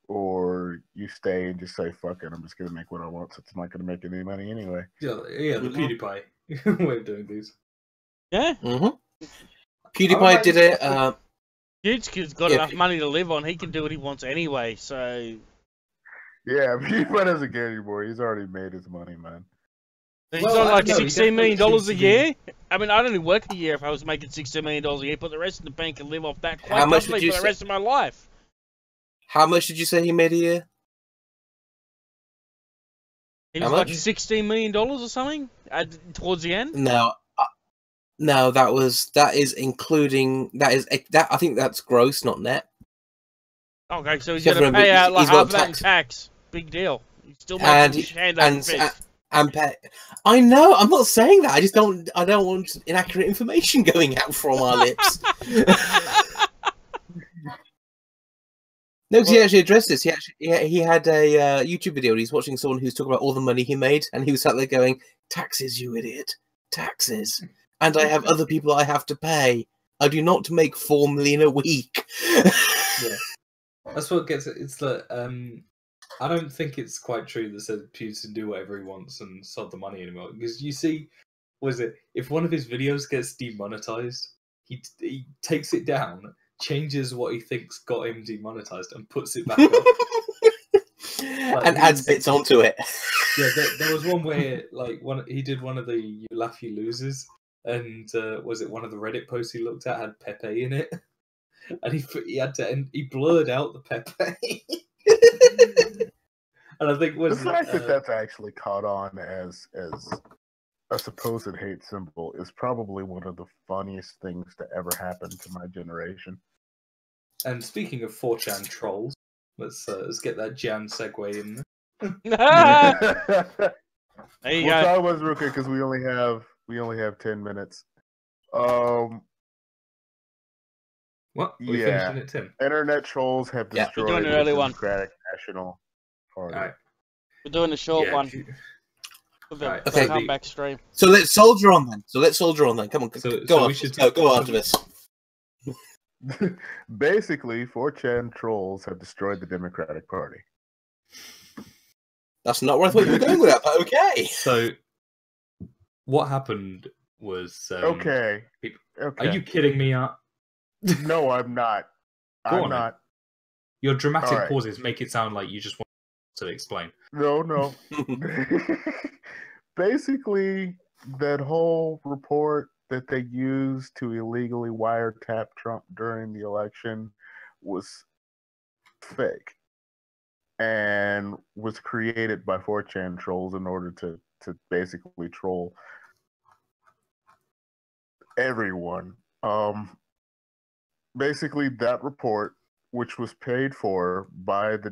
or you stay and just say fuck it. I'm just gonna make what I want. So it's not gonna make any money anyway. Yeah, the PewDiePie way of doing these. Yeah. Mm-hmm. PewDiePie did it. YouTube's got enough money to live on. He can do what he wants anyway. So. Yeah, PewDiePie doesn't care anymore. He's already made his money, man. He's on like $16 million a year. I mean, I'd only work a year if I was making $16 million a year, put the rest in the bank and live off that quite comfortably for the rest of my life. How much did you say he made a year? He was like $16 million or something towards the end. No, that is including that. I think that's gross, not net. Okay, so he's going to pay out like half of that in tax. Big deal. He's still making his hand over fist. I know. I'm not saying that. I just don't. I don't want inaccurate information going out from our lips. No, because he actually addressed this. He had a YouTube video. He's watching someone who's talking about all the money he made, and he was sat there going, "Taxes, you idiot! Taxes! And I have other people I have to pay. I do not make $4 million a week." Yeah, that's what gets it. It's like I don't think it's quite true that said Putin can do whatever he wants and sod the money anymore. Because you see, if one of his videos gets demonetized, he takes it down, changes what he thinks got him demonetized, and puts it back up. And adds bits onto it. Yeah, there was one where he did one of the "You Laugh, You Loses," and was it one of the Reddit posts he looked at had Pepe in it, and he blurred out the Pepe. And I think the fact that that's actually caught on as a supposed hate symbol is probably one of the funniest things to ever happen to my generation. And speaking of 4chan trolls, let's get that Jan segue in. There you we'll go. talk about this real quick because we only have 10 minutes. What? Are we finishing at 10? Internet trolls have destroyed doing an the early one. Democratic National Party. Right. We're doing a short one. Right. Okay. Comeback stream. So let's soldier on then. Come on, go on. We should go Artivous. Basically, 4chan trolls have destroyed the Democratic Party. That's not where I thought you were going with that, but okay. So, what happened was... Okay. Are you kidding me, Art? No, I'm not. I'm not. Your dramatic pauses make it sound like you just want to explain. No. Basically, that whole report that they used to illegally wiretap Trump during the election was fake and was created by 4chan trolls in order to basically troll everyone. Basically, that report, which was paid for by the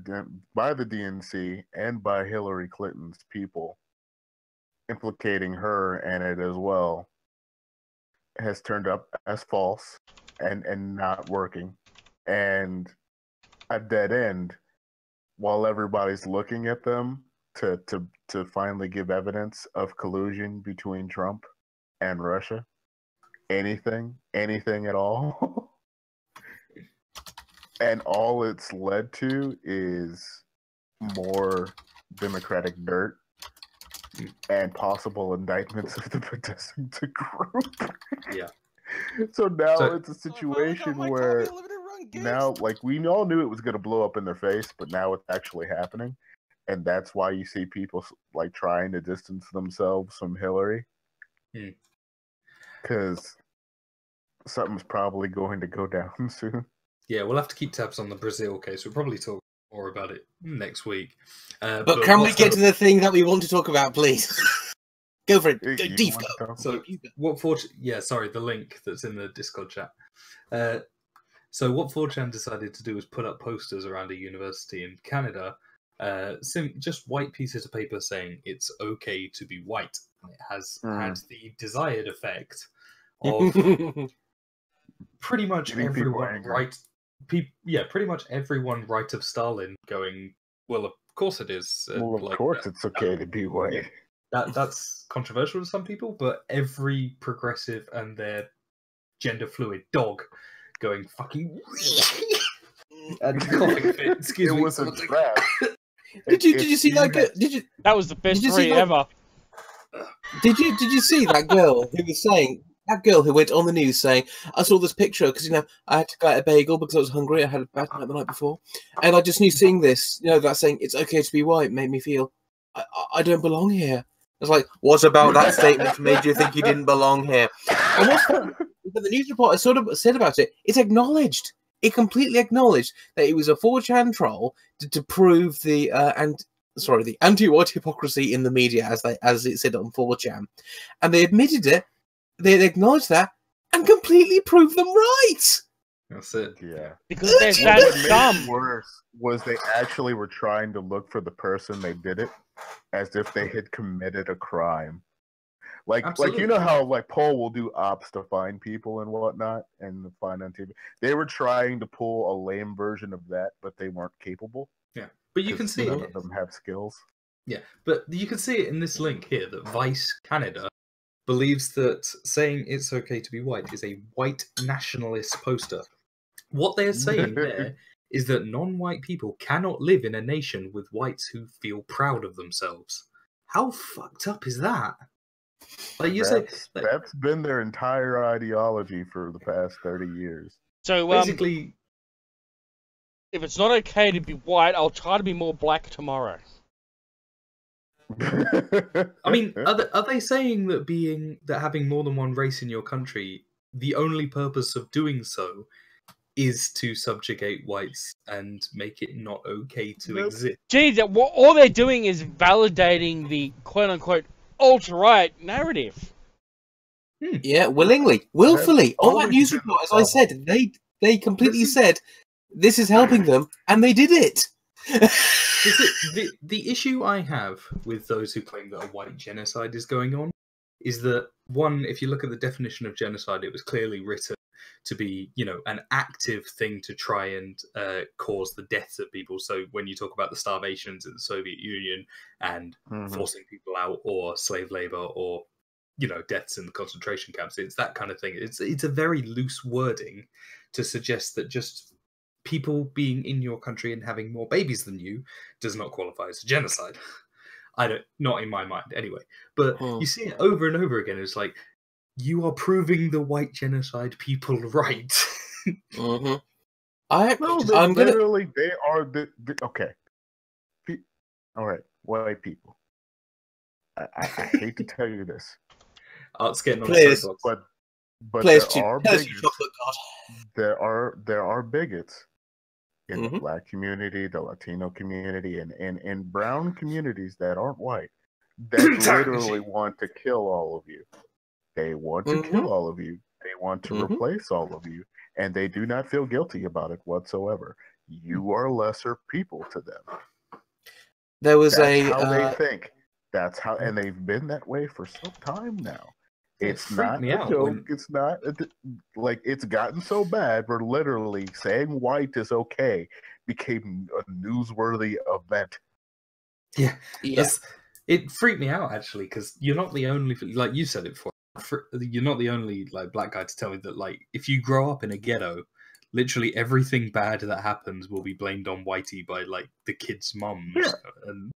DNC and by Hillary Clinton's people, implicating her in it as well, has turned up as false and not working, and a dead end. While everybody's looking at them to finally give evidence of collusion between Trump and Russia, anything at all. And all it's led to is more Democratic dirt and possible indictments of the protesting group. Yeah. So now it's a situation where now, like, we all knew it was going to blow up in their face, but now it's actually happening. And that's why you see people, like, trying to distance themselves from Hillary. Because something's probably going to go down soon. Yeah, we'll have to keep tabs on the Brazil case. We'll probably talk more about it next week. But can we get to the thing that we want to talk about, please? Go for it. Deep go. So, the link that's in the Discord chat. So what 4chan decided to do was put up posters around a university in Canada, just white pieces of paper saying it's okay to be white. And it has had the desired effect of pretty much everyone pretty much everyone right of Stalin going, well, of course it is. Of course it's okay to be white. That's controversial to some people, but every progressive and their gender fluid dog going fucking and coughing fit. Excuse me. It was a trap. Did you see that? That was the best three ever. Did you see that girl who was saying? That girl who went on the news saying, I saw this picture because, I had to go get a bagel because I was hungry. I had a bad night the night before. And I just knew seeing this, that saying, it's okay to be white, made me feel, I don't belong here. I was like, what about that statement made you think you didn't belong here? And what's funny, but the news reporter sort of said about it, it's acknowledged. It completely acknowledged that it was a 4chan troll to prove the anti-white hypocrisy in the media, as it said on 4chan. And they admitted it. They acknowledged that and completely proved them right. That's it. Yeah. Because they're that dumb. Worse was they actually were trying to look for the person they did it as if they had committed a crime. Like you know how like Paul will do ops to find people and whatnot and find on TV. They were trying to pull a lame version of that, but they weren't capable. Yeah, but you can see none of them have skills. Yeah, but you can see it in this link here that Vice Canada believes that saying it's okay to be white is a white nationalist poster. What they're saying there is that non-white people cannot live in a nation with whites who feel proud of themselves. How fucked up is that? Like that's been their entire ideology for the past 30 years. So basically, if it's not okay to be white, I'll try to be more black tomorrow. I mean, are they saying that having more than one race in your country, the only purpose of doing so is to subjugate whites and make it not okay to exist? Gee, all they're doing is validating the quote-unquote alt-right narrative. Yeah, willingly, willfully. All that news report, as I said, they completely said this is helping them, and they did it. The issue I have with those who claim that a white genocide is going on is that, one, if you look at the definition of genocide, it was clearly written to be, an active thing to try and cause the deaths of people. So when you talk about the starvations in the Soviet Union and forcing people out, or slave labor, or deaths in the concentration camps, it's that kind of thing. It's a very loose wording to suggest that just people being in your country and having more babies than you does not qualify as a genocide. Not in my mind anyway. But you see it over and over again. It's like, you are proving the white genocide people right. They are okay. All right, white people. I hate to tell you this. It's getting on the soapbox. But Players there are chocolate bigots. god. There are bigots in the Mhm. Black community, the Latino community, and brown communities that aren't white that literally want to kill all of you. They want to kill all of you. They want to replace all of you, and they do not feel guilty about it whatsoever. You are lesser people to them. There was That's how they think. That's how, and they've been that way for some time now. It's not a joke. It's not like it's gotten so bad where literally saying white is okay became a newsworthy event. Yeah. It freaked me out actually because you're not the only, like you said it before. You're not the only like black guy to tell me that like if you grow up in a ghetto, literally everything bad that happens will be blamed on whitey by like the kids' mums. Yeah. And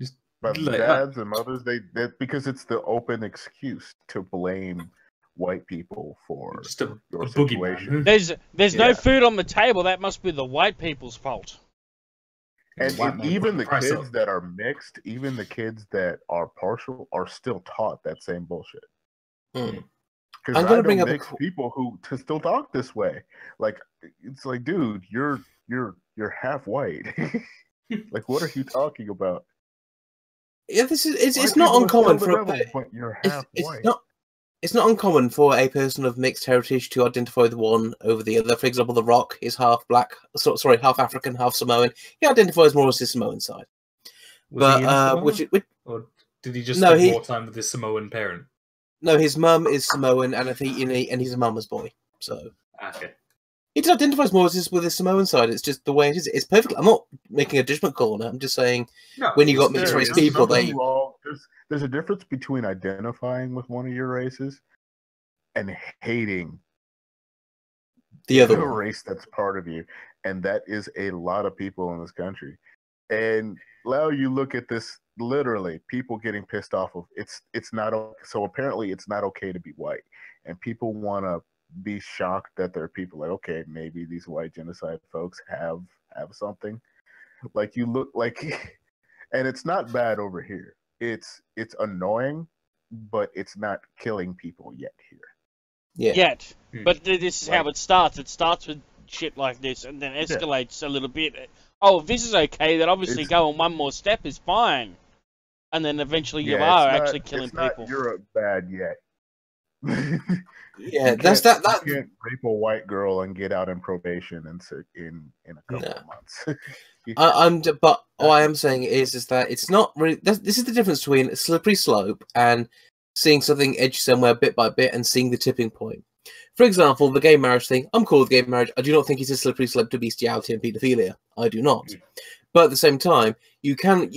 just but like, dads and mothers, they because it's the open excuse to blame white people for just a your boogeyman. situation. There's no food on the table. That must be the white people's fault. And even the kids that are mixed, even the kids that are partial, are still taught that same bullshit. Because I know mixed people who still talk this way. Like it's like, dude, you're half white. Like, what are you talking about? Yeah, it's not uncommon for but you're half white. It's not uncommon for a person of mixed heritage to identify the one over the other. For example, The Rock is half black, half African, half Samoan. He identifies more as his Samoan side. Was he in Samoan? Or did he just spend more time with his Samoan parent? No, his mum is Samoan, and I think and he's a mama's boy. So okay. He identifies more with his Samoan side. It's just the way it is. It's perfect. I'm not making a judgment call on it. I'm just saying when you got mixed race people, there's a difference between identifying with one of your races and hating the other race that's part of you, and that is a lot of people in this country. And Lau, you look at this literally, people getting pissed off of it's not so apparently it's not okay to be white, and people want to be shocked that there are people like, okay, maybe these white genocide folks have something. Like you look like, and it's not bad over here. It's annoying, but it's not killing people yet here. Yeah. Yet, but this is how it starts. It starts with shit like this, and then escalates a little bit. Oh, if this is okay, then obviously going one more step is fine, and then eventually you are actually killing people. You're bad yet. Yeah, that's that. You can't rape a white girl and get out in probation in a couple of months. But what I am saying is that it's not really. This is the difference between a slippery slope and seeing something edge somewhere bit by bit and seeing the tipping point. For example, the gay marriage thing. I'm cool with gay marriage. I do not think it's a slippery slope to bestiality and paedophilia. I do not. But at the same time, you can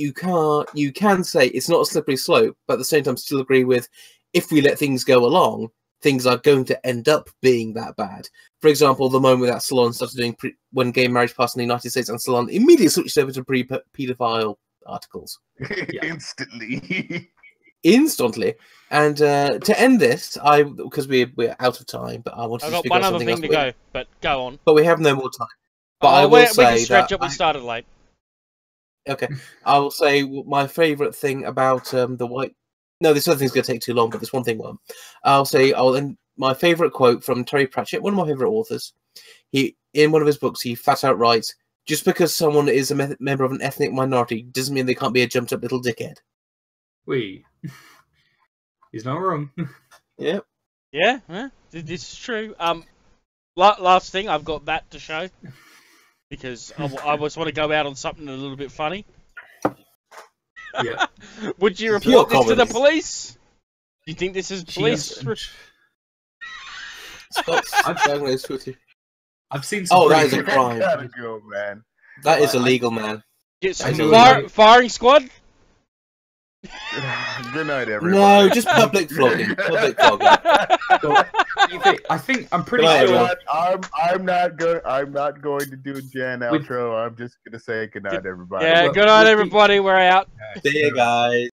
say it's not a slippery slope, but at the same time still agree with if we let things go along, things are going to end up being that bad. For example, the moment that Salon started doing when gay marriage passed in the United States, and Salon immediately switched over to paedophile articles. Instantly. And to end this, because we're out of time, but I want to speak about something else. I've got one other thing to go, but go on. But we have no more time. But I will say we can stretch up. We started late. Okay, I will say my favourite thing about the white. No, this other thing's going to take too long, but this one thing won't. I'll end my favourite quote from Terry Pratchett, one of my favourite authors. In one of his books, he flat out writes, "Just because someone is a member of an ethnic minority doesn't mean they can't be a jumped up little dickhead." He's not wrong. Yep. Yeah, this is true. Last thing, I've got that to show because I just want to go out on something a little bit funny. Yeah. Would you report this to the police? Do you think this is police? I've seen some. Oh, that is a crime. Gotta go, man. That is illegal, man. Get some firing squad. Good night, everybody. No, just public flogging. Public flogging. I'm pretty sure. I'm not going to do a Jan outro. I'm just gonna say good night, everybody. Yeah, good night, everybody. We're out. See you guys.